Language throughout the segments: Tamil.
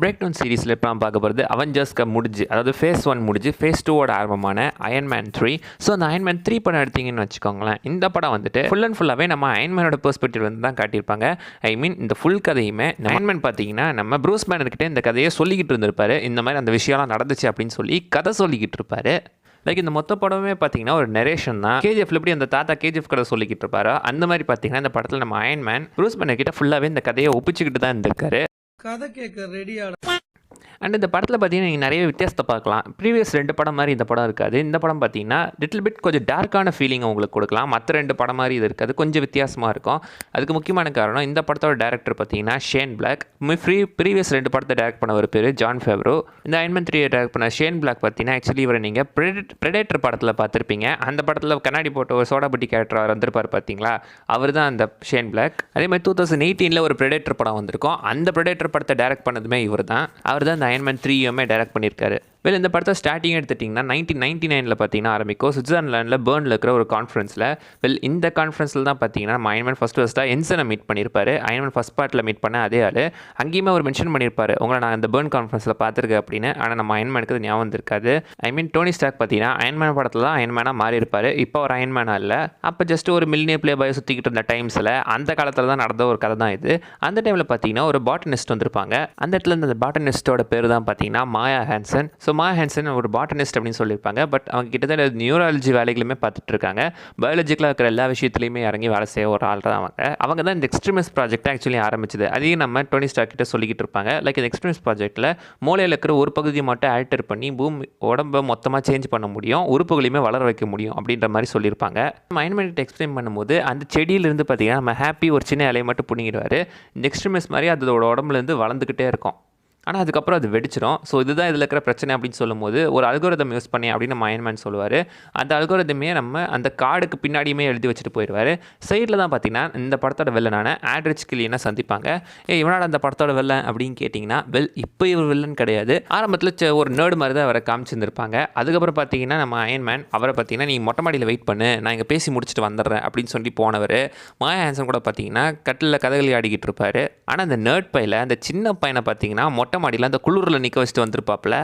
பிரேக் டவுன் சீரிஸில் இப்போ நான் பார்க்க போகிறது அவெஞ்சர்ஸ்க்கு முடிஞ்சு, அதாவது ஃபேஸ் 1 முடிஞ்சு ஃபேஸ் 2ஓட ஆரம்பமான அயன்மேன் 3. ஸோ அந்த அயன்மேன் 3 படம் எடுத்தீங்கன்னு வச்சுக்கோங்களேன், இந்த படம் வந்துட்டு ஃபுல் அண்ட் ஃபுல்லாகவே நம்ம அயன்மேனோட பெர்ஸ்பெக்டிவ் வந்து தான் காட்டியிருப்பாங்க. ஐ மீன் இந்த ஃபுல் கதையுமே அயன்மேன் பார்த்தீங்கன்னா நம்ம ப்ரூஸ் பேனர்கிட்ட இந்த கதையை சொல்லிக்கிட்டு இருந்திருப்பாரு. இந்த மாதிரி அந்த விஷயம்லாம் நடந்துச்சு அப்படின்னு சொல்லி கதை சொல்லிக்கிட்டு இருப்பாரு. லைக் இந்த மொத்த படமே பார்த்தீங்கன்னா ஒரு நரேஷன் தான். கேஜிஎஃப்ல எப்படி அந்த தாத்தா கேஜிஎஃப் கதை சொல்லிக்கிட்டு இருப்பாரோ அந்த மாதிரி பார்த்தீங்கன்னா இந்த படத்தில் நம்ம அயன்மேன் ப்ரூஸ் பேனர் கிட்ட ஃபுல்லாகவே இந்த கதையை ஒப்பிச்சுக்கிட்டு தான் இருந்திருக்காரு. கதை கேட்க ரெடியா. அண்ட் இந்த படத்தில் பார்த்தீங்கன்னா நீங்கள் நிறைய வித்தியாசத்தை பார்க்கலாம். ப்ரீவியஸ் 2 படம் மாதிரி இந்த படம் இருக்காது. இந்த படம் பார்த்தீங்கன்னா லிட்டில் பிட் கொஞ்சம் டார்க்கான ஃபீலிங் உங்களுக்கு கொடுக்கலாம். மற்ற 2 படம் மாதிரி இது இருக்காது, கொஞ்சம் வித்தியாசமாக இருக்கும். அதுக்கு முக்கியமான காரணம் இந்த படத்தோட டேரக்டர் பார்த்தீங்கன்னா ஷேன் பிளாக். ப்ரீவியஸ் 2 படத்தை டேரக்ட் பண்ண ஒரு பேர் ஜான் ஃபேவ்ரோ. இந்த அயன்மேன் 3 டேரக்ட் பண்ண ஷேன் பிளாக் பார்த்தீங்கன்னா ஆக்சுவலி இவரை நீங்கள் ப்ரெடேட்டர் படத்தில் பார்த்துருப்பீங்க. அந்த படத்தில் கண்ணாடி போட்ட ஒரு சோடாபுட்டி கேரக்டர் வந்திருப்பார் பார்த்தீங்களா, அவர் தான் அந்த ஷேன் பிளாக். அதே மாதிரி 2018 ஒரு ப்ரெடேட்டர் படம் வந்திருக்கும். அந்த ப்ரெடேட்டர் படத்தை டேரக்ட் பண்ணதுமே இவர் தான். அவர் தான் இந்த அயன்மேன் 3யுமே டைரக்ட் பண்ணியிருக்காரு. இந்த படத்தை ஸ்டார்டிங் எடுத்துட்டிங்கன்னா 1999 பார்த்தீங்கன்னா ஆரம்பிக்கும். சுவிட்சர்லாண்டில் பேர்னில் இருக்கிற ஒரு கான்ஃபரன்ஸில். இந்த கான்ஃபரன்ஸில் தான் பார்த்தீங்கன்னா நம்ம அயன்மேன் ஃபஸ்ட்டாக என்சனை மீட் பண்ணியிருப்பாரு. அயன்மேன் ஃபஸ்ட் பார்ட்டில் மீட் பண்ண அதே ஆள் அங்கேயுமே அவர் மென்ஷன் பண்ணியிருப்பாரு, உங்களை நான் இந்த பேர்ன் கான்ஃபரன்ஸில் பார்த்துருக்கேன் அப்படின்னு. ஆனால் நம்ம அயன்மேனுக்கு அது ஞாபகம் இருக்காது. ஐ மீன் டோனி ஸ்டார்க் பார்த்தீங்கன்னா அயன்மேன் படத்தில் தான் அயன்மேனாக மாறி இருப்பார். இப்போ ஒரு அயன்மேனாக இல்லை. அப்போ ஜஸ்ட் ஒரு மில்லியன் பிளே பாய் சுற்றிக்கிட்டு இருந்த டைம்ஸில் அந்த காலத்தில் தான் நடந்த ஒரு கதை தான் இது. அந்த டைமில் பார்த்தீங்கன்னா ஒரு பாட்டனிஸ்ட் வந்திருப்பாங்க. அந்த இடத்துல இந்த பாட்டனிஸ்ட்டோட பேர் தான் பார்த்தீங்கன்னா மாயா ஹான்சன். ஸோ மாயா ஹான்சன் ஒரு பாட்டனிஸ்ட் அப்படின்னு சொல்லியிருப்பாங்க. பட் அவங்க கிட்டத்தட்ட நியூராலஜி வேலைகளுமே பார்த்துட்டு இருக்காங்க. பயாலஜிக்கலாக இருக்கிற எல்லா விஷயத்துலையுமே இறங்கி வேலை செய்ய ஒரு ஆள் தான் அவங்க தான் இந்த எக்ஸ்ட்ரீமிஸ்ட் ப்ராஜெக்ட் ஆக்சுவலி ஆரம்பிச்சது. அதையும் நம்ம டோனி ஸ்டார்க் கிட்ட சொல்லிக்கிட்டு இருப்பாங்க. லைக் இந்த எக்ஸ்ட்ரீமிஸ்ட் ப்ராஜெக்ட்டில் மூளையில் இருக்கிற ஒரு பகுதியை மட்டும் ஆல்டர் பண்ணி உடம்பை மொத்தமாக சேஞ்ச் பண்ண முடியும், உறுப்புகளையுமே வளர வைக்க முடியும் அப்படின்ற மாதிரி சொல்லியிருப்பாங்க. நம்ம அயன்மேன் எக்ஸ்பிளைன் பண்ணும்போது அந்த செடியிலிருந்து பார்த்தீங்கன்னா நம்ம ஹாப்பி ஒரு சின்ன இலையை மட்டும் பிடிங்கிடுவார். இந்த எக்ஸ்ட்ரீமிஸ்ட் மாதிரி அதோட உடம்புலேருந்து வளர்ந்துக்கிட்டே இருக்கும். ஆனால் அதுக்கப்புறம் அது வெடிச்சிடும். ஸோ இதுதான் இதில் இருக்கிற பிரச்சனை அப்படின்னு சொல்லும்போது ஒரு அல்கோரிதம் யூஸ் பண்ணி அப்படின்னு நம்ம அயன்மேன் சொல்லுவார். அந்த அல்கோரிதமே நம்ம அந்த கார்டுக்கு பின்னாடியுமே எழுதி வச்சுட்டு போயிடுவார். சைடில் தான் பார்த்தீங்கன்னா இந்த படத்தோட வில்லனான ஆட்ரிச் கில்லியனை சந்திப்பாங்க. இவனோட அந்த படத்தோட வில்லன் அப்படின்னு கேட்டிங்கன்னா இப்போ இவர் வில்லன் கிடையாது. ஆரம்பத்தில் ஒரு நேர்டு மாதிரி தான் அவரை காமிச்சிருந்துருப்பாங்க. அதுக்கப்புறம் பார்த்தீங்கன்னா நம்ம அயன்மேன் அவரை பார்த்தீங்கன்னா நீ மொட்டை மாடியில் வெயிட் பண்ணு, நான் இங்கே பேசி முடிச்சுட்டு வந்துடுறேன் அப்படின்னு சொல்லி போனவர். மாயா ஹான்சன் கூட பார்த்தீங்கன்னா கட்டில் கதகளி ஆடிக்கிட்டு இருப்பார். ஆனால் அந்த நேர்ட் பையில் அந்த சின்ன பையனை பார்த்தீங்கன்னா மொட்டை மாடியில் அந்த குளிரில் நிற்க வச்சுட்டு வந்திருப்பாப்புல.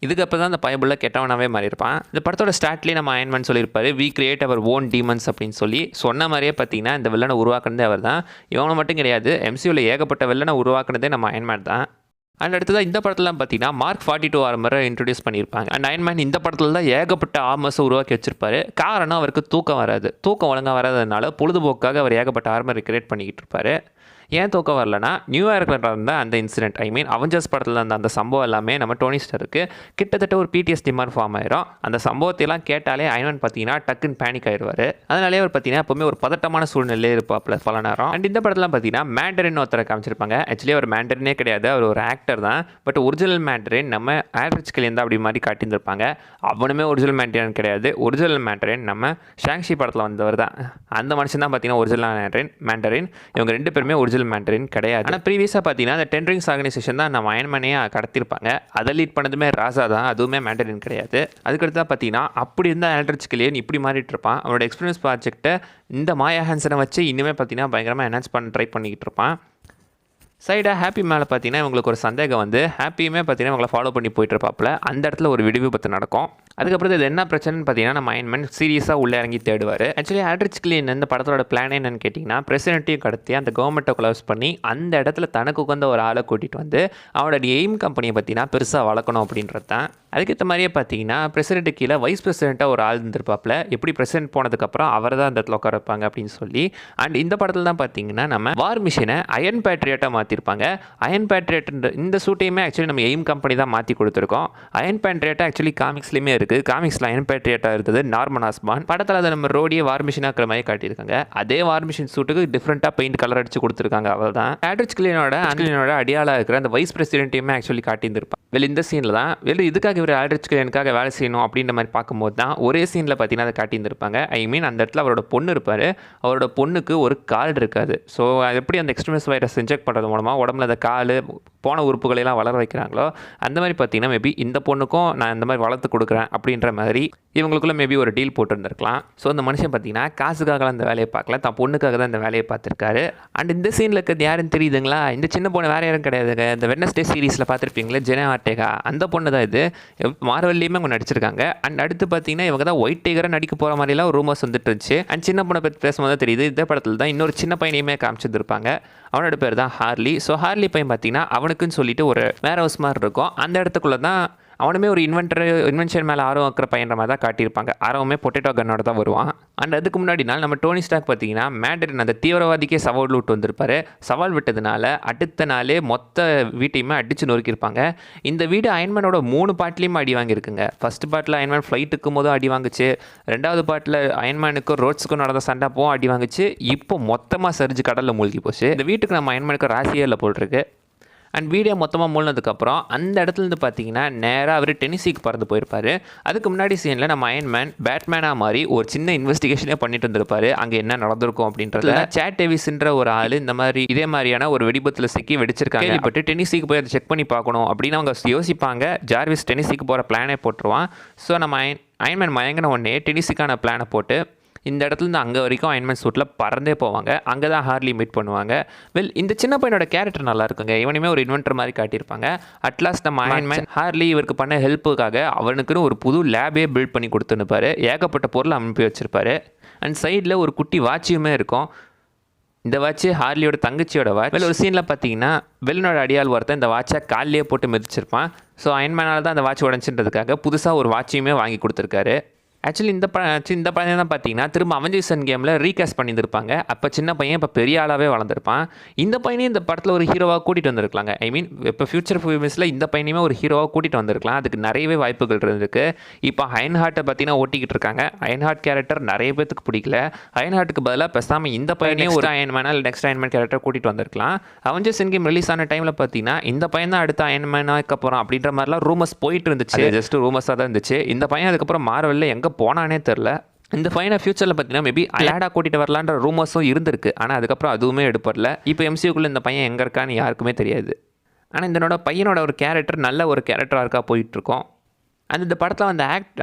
இதுக்கப்புறம் தான் அந்த பயபுள்ள கெட்டவனாகவே மாறியிருப்பான். இந்த படத்தோட ஸ்டார்ட்லேயே நம்ம அயன்மேன் சொல்லியிருப்பாரு, we create our own demons அப்படின்னு சொல்லி. சொன்ன மாதிரியே பார்த்தீங்கன்னா இந்த வில்லனை உருவாக்குனதே அவர் தான். இவனை மட்டும் கிடையாது, எம்சியூவில் ஏகப்பட்ட வில்லனை உருவாக்குனதே நம்ம அயன்மேன் தான். அண்ட் அடுத்ததாக இந்த படத்துலாம் பார்த்தீங்கன்னா மார்க் 42 ஆர்மரை இன்ட்ரடியூஸ் பண்ணியிருப்பாங்க. அண்ட் அயன்மேன் இந்த படத்தில் தான் ஏகப்பட்ட ஆர்மர்ஸை உருவாக்கி வச்சிருப்பாரு. காரணம் அவருக்கு தூக்கம் வராது. தூக்கம் ஒழுங்காக வராததுனால பொழுதுபோக்காக அவர் ஏகப்பட்ட ஆர்மரை கிரியேட் பண்ணிக்கிட்டு இருப்பார். ஏன் தூக்கம் வரலன்னா நியூயார்க்கில் நடந்த அந்த இன்சிடென்ட், ஐ மீன் அவெஞ்சர்ஸ் படத்தில் இருந்த அந்த சம்பவம் எல்லாமே நம்ம டோனி ஸ்டார்க்கு கிட்டத்தட்ட ஒரு பிடிஎஸ்டி மாதிரி ஃபார்ம் ஆயிரும். அந்த சம்பவத்தையெல்லாம் கேட்டாலே அயன்மேன் பார்த்தீங்கன்னா டக்குன்னு பேனிக் ஆயிடுவார். அதனாலே அவர் பார்த்தீங்கன்னா எப்போவுமே ஒரு பதட்டமான சூழ்நிலையே இருப்பாப்ல பல நேரம். அண்ட் இந்த படத்தில் பார்த்தீங்கன்னா மேண்டரின் ஒருத்தரை காமிச்சிருப்பாங்க. ஆக்சுவலி அவர் மேண்டரினே கிடையாது, அவர் ஒரு ஆக்டர் தான். பட் ஒரிஜினல் மேண்டரின் நம்ம ஆட்ரிச் கில்லியன் தான் அப்படி மாதிரி காட்டியிருந்திருப்பாங்க. அவனுமே ஒரிஜினல் மேண்டரின் கிடையாது. ஒரிஜினல் மேண்டரின் நம்ம ஷாங்ஷி படத்தில் வந்தவர் தான். அந்த மனுஷன் தான் பார்த்தீங்கன்னா ஒரிஜினல் மேண்டரின். இவங்க 2 பேருமே ஒரிஜினல் மேண்டரின் கிடையாது. ஆனால் ப்ரீவியஸாக பார்த்தீங்கன்னா அந்த 10 Rings ஆர்கனைசேஷன் தான் நம்ம அயன்மேனையே கடத்திருப்பாங்க. அதை லீட் பண்ணதுமே ராசா தான், அதுவுமே மேண்டரின் கிடையாது. அதுக்கடுத்து தான் பார்த்தீங்கன்னா அப்படி இருந்தால் ஆட்ரிச் கில்லியன் இப்படி மாறிட்டு இருப்பான். அவனோட எக்ஸ்பீரியன்ஸ் ப்ராஜெக்ட்டை இந்த மாயா ஹான்சனை வச்சு இன்னுமே பார்த்தீங்கன்னா பயங்கரமாக என்ஹான்ஸ் பண்ண ட்ரை பண்ணிக்கிட்டு இருப்பான். சைடாக ஹாப்பி மேலே பார்த்தீங்கன்னா இவங்களுக்கு ஒரு சந்தேகம் வந்து ஹாப்பியுமே பார்த்தீங்கன்னா இவங்களை ஃபாலோ பண்ணி போயிட்டுருப்பாப்பில். அந்த இடத்துல ஒரு விடுவிபத்து நடக்கும். அதுக்கப்புறம் இது என்ன பிரச்சனைன்னு பார்த்தீங்கன்னா நம்ம அயன்மேன் சீரியஸாக உள்ளே இறங்கி தேடுவார். ஆக்சுவலி ஆட்ரிச் கில்லியன் இந்த படத்தோட பிளான் என்னன்னு கேட்டிங்கன்னா பிரசிடென்ட்டையும் கடத்தி அந்த கவர்மெண்ட்டை கொலாப்ஸ் பண்ணி அந்த இடத்துல தனக்கு உகந்த ஒரு ஆளை கூட்டிகிட்டு வந்து அவனோட எய்ம் கம்பெனியை பார்த்தீங்கன்னா பெருசாக வளர்க்கணும் அப்படின்றது தான். அதுக்கேற்ற மாதிரியே பார்த்தீங்கன்னா பிரசிடென்ட்டு கீழே வைஸ் பிரசிடென்ட்டாக ஒரு ஆள் இருந்திருப்பாப்பில். எப்படி பிரசிடென்ட் போனதுக்கப்புறம் அவர் தான் அந்த இடத்துல உட்கார வைப்பாங்க அப்படின்னு சொல்லி. அண்ட் இந்த படத்தில் தான் பார்த்தீங்கன்னா நம்ம வார் மிஷினை அயன் பேட்ரியட்டாக மாற்றிருப்பாங்க. அயன் பேட்ரியட் இந்த சூட்டையுமே ஆக்சுவலி நம்ம எய்ம் கம்பெனி தான் மாற்றி கொடுத்துருக்கோம். அயன் பேட்ரியட்டாக ஆக்சுவலி காமிக்ஸ்லையுமே இருக்குது. காமிக்ஸில் அயன் பேட்ரியட்டாக இருந்தது நார்மன் ஆஸ்பான். படத்தில் அதை நம்ம ரோடியை வார் மிஷினாக இருக்கிற மாதிரி காட்டியிருக்காங்க. அதே வார் மிஷின் சூட்டுக்கு டிஃப்ரெண்ட்டாக பெயிண்ட் கலர் அடிச்சு கொடுத்துருக்காங்க. அவள் தான் ஆட்ரிச் கில்லியனோட அடியாளாக இருக்கிற அந்த வைஸ் பிரசிடென்ட்டையுமே ஆக்சுவலி காட்டியிருந்திருப்பாங்க. இந்த சீனில் தான் இதுக்காக இவர் ஆட்ரிச் கில்லியனுக்காக வேலை செய்யணும் அப்படின்ற மாதிரி பார்க்கும்போது தான் ஒரே சீனில் பார்த்தீங்கன்னா அதை காட்டியிருந்திருப்பாங்க. ஐ மீன் அந்த இடத்துல அவரோட பொண்ணு இருப்பார். அவரோட பொண்ணுக்கு ஒரு கால் இருக்காது. ஸோ அது எப்படி அந்த எக்ஸ்ட்ரீமிஸ்ட் வைரஸ் இன்ஜெக்ட் பண்ணுறது மூலமாக உடம்புல அந்த கால் போன உறுப்புகளெல்லாம் வளர வைக்கிறாங்களோ அந்த மாதிரி பார்த்தீங்கன்னா மேபி இந்த பொண்ணுக்கும் நான் இந்த மாதிரி வளர்த்து கொடுக்குறேன் அப்படின்ற மாதிரி இவங்களுக்குள்ள மேபி ஒரு டீல் போட்டுருந்துருக்கலாம். ஸோ அந்த மனுஷன் பார்த்தீங்கன்னா காசுக்காக அந்த வேலையை பார்க்கல, தான் பொண்ணுக்காக தான் இந்த வேலையை பார்த்துருக்காரு. அண்ட் இந்த சீனில் இருக்கிறது யாருன்னு தெரியுதுங்களா? இந்த சின்ன பொண்ணு வேறு யாரும் கிடையாதுங்க. இந்த வெட்னஸ்டே சீரிஸில் பார்த்துருப்பீங்களே ஜெனா ஆர்டேகா, அந்த பொண்ணு தான் இது. மார்வெல்லையுமே அவங்க நடிச்சிருக்காங்க. அண்ட் அடுத்து பார்த்தீங்கன்னா இவங்க தான் ஒயிட் டைகராக நடிக்க போகிற மாதிரிலாம் ஒரு ரூமர்ஸ் வந்துட்டு இருந்துச்சு. அண்ட் சின்ன பொண்ணை பற்றி பேசும்போது தான் தெரியுது இந்த படத்தில் தான் இன்னொரு சின்ன பையனையுமே காமிச்சிருப்பாங்க. அவனோட பேர் தான் ஹார்லி. ஸோ ஹார்லி பையன் பார்த்தீங்கன்னா அவனுக்குன்னு சொல்லிட்டு ஒரு வேர் ஹவுஸ் மாதிரி இருக்கும். அந்த இடத்துக்குள்ளே தான் அவனுமே ஒரு இன்வென்ஷன் மேலே ஆர்வம் வைக்கிற பையன்ற மாதிரி தான் காட்டியிருப்பாங்க. ஆர்வமே பொட்டேட்டோ கன்னோட தான் வருவான். அண்ட் அதுக்கு முன்னாடி நாள் நம்ம டோனி ஸ்டார்க் பார்த்தீங்கன்னா மேண்டரின் அந்த தீவிரவாதிக்கே சவால் விட்டு வந்திருப்பாரு. சவால் விட்டதுனால அடுத்த நாளே மொத்த வீட்டையுமே அடித்து நொறுக்கியிருப்பாங்க. இந்த வீடு அயன்மேனோட 3 பார்ட்லேயுமே அடி வாங்கியிருக்குங்க. ஃபர்ஸ்ட் பார்ட்டில் அயன்மேன் ஃப்ளைட் இருக்கும் போதும் அடி வாங்குச்சு, 2வது பார்ட்டில் அயன்மேனுக்கும் ரோட்ஸுக்கும் நடந்த சண்டை அப்பவும் அடி வாங்குச்சு, இப்போ மொத்தமாக சரிஞ்சு கடலில் மூழ்கி போச்சு. இந்த வீட்டுக்கு நம்ம அயன்மேனுக்கு ராசியே இல்லை போட்டிருக்கு. அண்ட் வீடியோ மொத்தமாக மூழ்னதுக்கப்புறம் அந்த இடத்துலேருந்து பார்த்தீங்கன்னா நேராக அவர் டென்னிசிக்கு பறந்து போயிருப்பார். அதுக்கு முன்னாடி சீனில் நம்ம அயன்மேன் பேட்மேனாக மாதிரி ஒரு சின்ன இன்வெஸ்டிகேஷனே பண்ணிட்டு வந்திருப்பாரு, அங்கே என்ன நடந்திருக்கும் அப்படின்றத. சேட் டேவிஸ்ன்ற ஒரு ஆள் இந்த மாதிரி இதே மாதிரியான ஒரு வெடிபத்தில் சிக்கி வெடிச்சிருக்காங்க, கேள்விப்பட்டு டென்னிசிக்கு போய் அதை செக் பண்ணி பார்க்கணும் அப்படின்னு அவங்க யோசிப்பாங்க. ஜார்விஸ் டென்னிசிக்கு போகிற பிளானே போட்டுருவான். ஸோ நம்ம அயன்மேன் மயங்கின உடனே டென்னிசிக்கான பிளானை போட்டு இந்த இடத்துலேருந்து அங்கே வரைக்கும் அயன்மேன் சூட்டில் பறந்தே போவாங்க. அங்கே தான் ஹார்லி மீட் பண்ணுவாங்க. இந்த சின்ன பையனோட கேரக்டர் நல்லா இருக்குங்க. இவனுமே ஒரு இன்வென்டர் மாதிரி காட்டியிருப்பாங்க. அட்லாஸ்ட் நம்ம அயன்மேன் ஹார்லி இவருக்கு பண்ண ஹெல்ப்புக்காக அவனுக்குன்னு ஒரு புது லேபே பில்ட் பண்ணி கொடுத்துருப்பாரு. ஏகப்பட்ட பொருள் அனுப்பி வச்சிருப்பாரு. அண்ட் சைடில் ஒரு குட்டி வாட்சியுமே இருக்கும். இந்த வாட்ச் ஹார்லியோட தங்கச்சியோட வாட்ச். ஒரு சீனில் பார்த்தீங்கன்னா வெள்ளனோட அடியால் ஒருத்தன் இந்த வாட்சை காலிலேயே போட்டு மிதிச்சிருப்பான். ஸோ அயன்மேனால் தான் அந்த வாட்ச் உடஞ்சின்றதுக்காக புதுசாக ஒரு வாட்சியுமே வாங்கி கொடுத்துருக்காரு. ஆக்சுவலி இந்த பையன் தான் பார்த்தீங்கன்னா திரும்ப அவெஞ்சர்ஸ் கேமில் ரீகாஸ்ட் பண்ணியிருப்பாங்க. அப்போ சின்ன பையன் இப்போ பெரிய ஆளாகவே வளர்ந்துருப்பான். இந்த பையனையும் இந்த படத்தில் ஒரு ஹீரோவாக கூட்டிகிட்டு வந்திருக்கலாங்க. ஐ மீன் இப்போ ஃபியூச்சர் ஃபிலிம்ஸில் இந்த பையனையுமே ஒரு ஹீரோவாக கூட்டிகிட்டு வந்திருக்கலாம். அதுக்கு நிறையவே வாய்ப்புகள் இருந்திருக்கு. இப்போ அயன்ஹார்ட்டை பார்த்தீங்கன்னா ஓட்டிக்கிட்டு இருக்காங்க. அயன்ஹார்ட் கேரக்டர் நிறைய பேருக்கு பிடிக்கல. அயன்ஹார்ட்டுக்கு பதிலாக பேசாமல் இந்த பையனையும் ஒரு அயன்மேனா இல்லை நெக்ஸ்ட் அயன்மேன் கேரக்டர் கூட்டிகிட்டு வந்திருக்கலாம். அவெஞ்சர்ஸ் கேம் ரிலீஸ் ஆன டைமில் பார்த்தீங்கன்னா இந்த பையன் தான் அடுத்த அயன்மேனாக போகிறான் அப்படின்ற மாதிரிலாம் ரூமர்ஸ் போயிட்டு இருந்துச்சு. ஜஸ்ட் ரூமர்ஸாக தான் இருந்துச்சு. இந்த பையன் அதுக்கப்புறம் மார்வெல்ல எங்கே போனானே தெரில. இந்த பையனை ஃபியூச்சரில் பார்த்தீங்கன்னா மேபி அலாடா கூட்டிகிட்டு வரலான்ற ரூமர்ஸும் இருந்திருக்கு. ஆனால் அதுக்கப்புறம் அதுவுமே எடுப்படல. இப்போ எம்சியூக்குள்ளே இந்த பையன் எங்கே இருக்கான்னு யாருக்குமே தெரியாது. ஆனால் இதனோட பையனோட ஒரு கேரக்டர் நல்ல ஒரு கேரக்டராக இருக்கா போயிட்டுருக்கோம். இந்த படத்தில்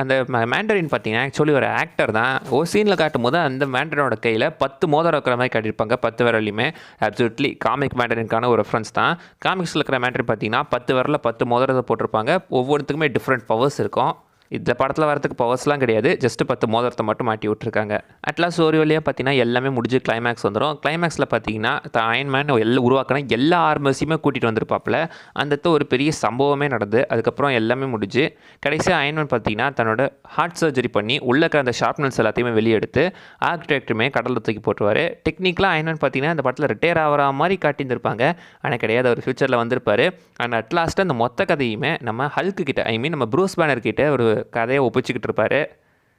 அந்த மேண்டரின் பார்த்தீங்கன்னா ஆக்சுவலி ஒரு ஆக்டர் தான். ஒரு சீனில் காட்டும் போது அந்த மேண்டரினோட கையில் 10 மோதிரம் இருக்கிற மாதிரி காட்டியிருப்பாங்க. 10 விரலையுமே அப்சல்யூட்லி காமிக் மேண்டரினுக்கான ஒரு ரெஃபரன்ஸ் தான். காமிக்ஸில் இருக்கிற மேண்டரின் பார்த்தீங்கன்னா 10 விரலில் 10 மோதிரத்தை போட்டிருப்பாங்க. ஒவ்வொருத்துக்குமே டிஃப்ரெண்ட் பவர்ஸ் இருக்கும். இந்த படத்தில் வரதுக்கு பவர்ஸ்லாம் கிடையாது, ஜஸ்ட் 10 மோதிரத்தை மட்டும் மாட்டி விட்டுருக்காங்க. அட்லாஸ் ஒரு வழியாக பார்த்தீங்கன்னா எல்லாமே முடிஞ்சு கிளைமேக்ஸ் வந்துடும். கிளைமேக்ஸில் பார்த்தீங்கன்னா அயன்மேன் உருவாக்கின எல்லா ஆர்மர்ஸையுமே கூட்டிகிட்டு வந்திருப்பாப்பில். அந்த ஒரு பெரிய சம்பவமே நடந்து அதுக்கப்புறம் எல்லாமே முடிஞ்சு கடைசியாக அயன்மேன் பார்த்தீங்கன்னா தன்னோட ஹார்ட் சர்ஜரி பண்ணி உள்ள இருக்கிற அந்த ஷார்ப்னல்ஸ் எல்லாத்தையுமே வெளியே எடுத்து ஆர்கிடெக்டுமே கடலில் தூக்கி போட்டுருவார். டெக்னிக்கலாக அயன்மேன் பார்த்தீங்கன்னா இந்த படத்தில் ரிட்டையர் ஆகிற மாதிரி காட்டியிருந்திருப்பாங்க. ஆனால் கிடையாது, அவர் ஃபியூச்சரில் வந்திருப்பார். அண்ட் அட்லாஸ்ட்டு அந்த மொத்த கதையுமே நம்ம ஹல்க்கு கிட்ட, ஐ மீன் நம்ம ப்ரூஸ் பேனர் கிட்ட ஒரு கதையை ஒப்பிச்சுக்கிட்டு இருப்பார்.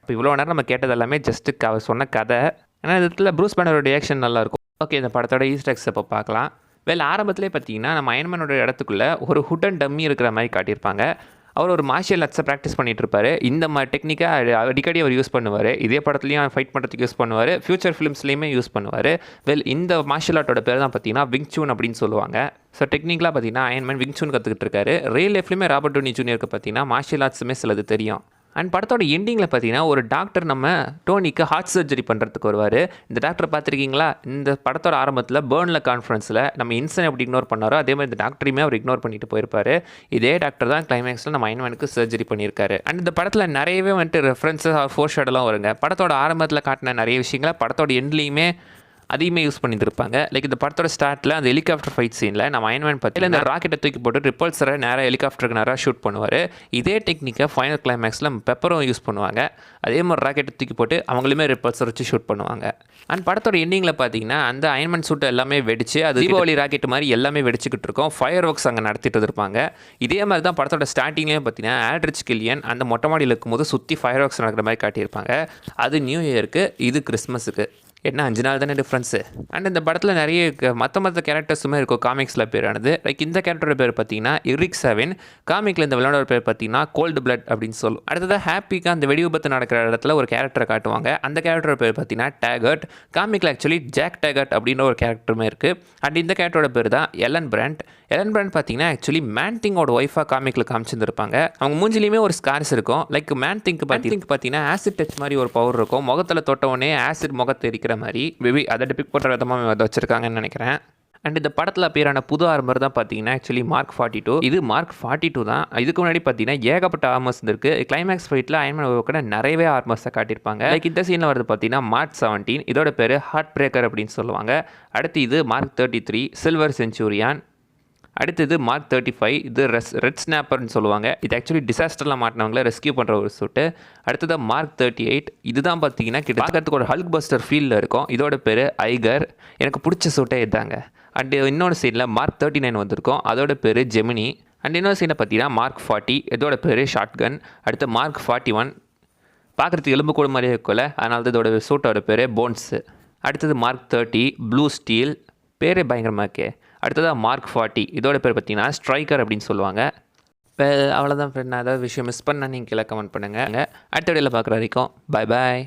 இப்போ இவ்வளோ நேரம் நம்ம கேட்டது எல்லாமே ஜஸ்ட்டு சொன்ன கதை. ஆனால் இதில் ப்ரூஸ் பேனரோட ரியாக்ஷன் நல்லாயிருக்கும். ஓகே, இந்த படத்தோட ஈஸ்டெக்ஸ் இப்போ பார்க்கலாம். ஆரம்பத்திலே பார்த்தீங்கன்னா நம்ம அயன்மேனோட இடத்துக்குள்ளே ஒரு ஹுடன் டம்மி இருக்கிற மாதிரி காட்டியிருப்பாங்க. அவர் ஒரு மார்ஷியல் ஆர்ட்ஸை ப்ராக்டிஸ் பண்ணிகிட்டு இருப்பார். இந்த டெக்னிக்கை அடிக்கடி அவர் யூஸ் பண்ணுவார். இதே படத்துலையும் ஃபைட் பண்ணுறதுக்கு யூஸ் பண்ணுவார், ஃபியூச்சர் ஃபிலிம்ஸ்லேயுமே யூஸ் பண்ணுவார். இந்த மார்ஷியல் ஆர்ட்டோட பேர் தான் பார்த்தீங்கன்னா விங் சூன் அப்படின்னு சொல்லுவாங்க. ஸோ டெக்னிக்கலாக பார்த்தீங்கன்னா அயன்மேன் விங் சூன் கற்றுக்கிட்டு இருக்காரு. ரியல் லைஃப்லையுமே ராபர்ட் டவுனி ஜூனியருக்கு பார்த்தீங்கன்னா மார்ஷியல் ஆர்ட்ஸுமே சிலது தெரியும். அண்ட் படத்தோட எண்டிங்கில் பார்த்தீங்கன்னா ஒரு டாக்டர் நம்ம டோனிக்கு ஹார்ட் சர்ஜரி பண்ணுறதுக்கு வருவார். இந்த டாக்டரை பார்த்துருக்கீங்களா? இந்த படத்தோட ஆரம்பத்தில் பேர்னில் கான்ஃபரன்ஸில் நம்ம இன்சன் எப்படி இக்னோர் பண்ணாரோ அதே மாதிரி இந்த டாக்டரையுமே அவர் இக்னோர் பண்ணிட்டு போயிருப்பார். இதே டாக்டர் தான் கிளைமேக்ஸில் நம்ம அயன்மேனுக்கு சர்ஜரி பண்ணியிருக்காரு. அண்ட் இந்த படத்தில் நிறையவே ரெஃபரன்ஸஸ் ஃபோர் ஷேடெல்லாம் வருங்க. படத்தோட ஆரம்பத்தில் காட்டின நிறைய விஷயங்களை படத்தோட எண்ட்லேயுமே அதையுமே யூஸ் பண்ணியிருப்பாங்க. இந்த படத்தோட ஸ்டார்ட்டில் அந்த ஹெலிகாப்டர் ஃபைட் சீனில் நம்ம அயன்மேன் பற்றியில் இந்த ராக்கெட்டை தூக்கி போட்டு ரிப்பல்சரை நேராக ஹெலிகாப்டருக்கு நேராக ஷூட் பண்ணுவார். இதே டெக்னிக்கை ஃபைனல் கிளைமேக்ஸில் பெப்பரும் யூஸ் பண்ணுவாங்க. அதே மாதிரி ராக்கெட்டை தூக்கி போட்டு அவங்களுமே ரிப்பல்சர் வச்சு ஷூட் பண்ணுவாங்க. அண்ட் படத்தோட எண்டிங்கில் பார்த்தீங்கன்னா அந்த அயன்மேன் சூட்டை எல்லாமே வெடிச்சு அது தீபாவளி ராக்கெட் மாதிரி எல்லாமே வெடிச்சுக்கிட்டு இருக்கும். ஃபயர் ஒர்க்ஸ் அங்கே நடத்திட்டு இருப்பாங்க. இதே மாதிரி தான் படத்தோட ஸ்டார்டிங்லேயும் பார்த்தீங்கன்னா ஆல்ட்ரிச் கில்லியன் அந்த மொட்டை மாடியில் இருக்கும்போது சுற்றி ஃபயர் ஒர்க்ஸ் நடக்கிற மாதிரி காட்டியிருப்பாங்க. அது நியூ இயருக்கு, இது கிறிஸ்மஸுக்கு. என்ன 5 நாள் தானே டிஃப்ரென்ஸு. அண்ட் இந்த படத்தில் நிறைய மற்ற கேரக்டர்ஸுமே இருக்கும். காமிக்ஸில் பேரானது இந்த கேரக்டரோட பேர் பார்த்தீங்கன்னா இரிக் செவன். காமிக்கில் இந்த விளையாடோட பேர் பார்த்தீங்கன்னா கோல்டு பிளட் அப்படின்னு சொல்லும். அடுத்ததாக ஹாப்பிக்கு அந்த வெடி விபத்து நடக்கிற இடத்துல ஒரு கேரக்டரை காட்டுவாங்க. அந்த கேரக்டரோட பேர் பார்த்தீங்கன்னா டேகர்ட். காமிக்கில் ஆக்சுவலி ஜாக் டேகர்ட் அப்படின்ற ஒரு கேரக்டருமே இருக்குது. அண்ட் இந்த கேரக்டரோட பேர் தான் எலன் பிராண்ட். எலன் பிராண்ட் பார்த்தீங்கன்னா ஆக்சுவலி மேன்திங்கோட ஒய்ஃபாக காமிக்கில் காமிச்சிருந்துருப்பாங்க. அவங்க மூஞ்சிலையுமே ஒரு ஸ்கார்ஸ் இருக்கும். லைக் மேன்திங்க்கு பார்த்தீங்கன்னா ஆசிட் டச் மாதிரி ஒரு பவர் இருக்கும். முகத்தில் தொட்ட உடனே ஆசிட் முகத்தை எரிக்கிற மாதிரி மேபி அதை டிபிக் பண்ணுற விதமாக அதை வச்சுருக்காங்கன்னு நினைக்கிறேன். அண்ட் இந்த படத்தில் பேரான புது ஆர்மர் தான் பார்த்தீங்கன்னா ஆக்சுவலி மார்க் 42. இது மார்க் 42 தான். இதுக்கு முன்னாடி பார்த்தீங்கன்னா ஏகப்பட்ட ஆர்மர்ஸ் இருக்குது. கிளைமேக்ஸ் ஃபைட்டில் அயன்மேன் கூட நிறையவே ஆர்மர்ஸை காட்டியிருப்பாங்க. லைக் இந்த சீனில் வருது பார்த்தீங்கன்னா மார்க் 17. இதோட பேர் ஹார்ட் பிரேக்கர் அப்படின்னு சொல்லுவாங்க. அடுத்து இது மார்க் 33 சில்வர் செஞ்சுரியான். அடுத்தது மார்க் 35 இது ரெட் ஸ்னாப்பர்னு சொல்லுவாங்க. இது ஆக்சுவலி டிசாஸ்டரில் மாட்டினவங்கள ரெஸ்கியூ பண்ணுற ஒரு சூட்டு. அடுத்தது மார்க் 38 இதுதான் பார்த்தீங்கன்னா பார்க்கறதுக்கு ஒரு ஹல்க் பஸ்டர் ஃபீல்டில் இருக்கும். இதோட பேர் ஐகர். எனக்கு பிடிச்ச சூட்டே இதாங்க. அண்டு இன்னொரு சைடில் மார்க் 39 வந்திருக்கும். அதோட பேர் ஜெமினி. அண்ட் இன்னொரு சைடில் பார்த்தீங்கன்னா மார்க் 40 இதோட பேர் ஷார்ட் கன். அடுத்து மார்க் 41 பார்க்குறதுக்கு எலும்பு கூட மாதிரியே இருக்கும்ல, அதனால தான் இதோட சூட்டோட பேர் போன்ஸு. அடுத்தது மார்க் 30 ப்ளூ ஸ்டீல். பேரே பயங்கரமாக இருக்கே. அடுத்ததாக மார்க் 40 இதோட பேர் பார்த்தீங்கன்னா ஸ்ட்ரைக்கர் அப்படின்னு சொல்லுவாங்க. இப்போ அவ்வளோதான் ஃப்ரெண்ட். நான் ஏதாவது விஷயம் மிஸ் பண்ணால் நீங்கள் கீழே கமெண்ட் பண்ணுங்கள். அடுத்த வீடியோவில் பார்க்குற வரைக்கும் பாய் பாய்.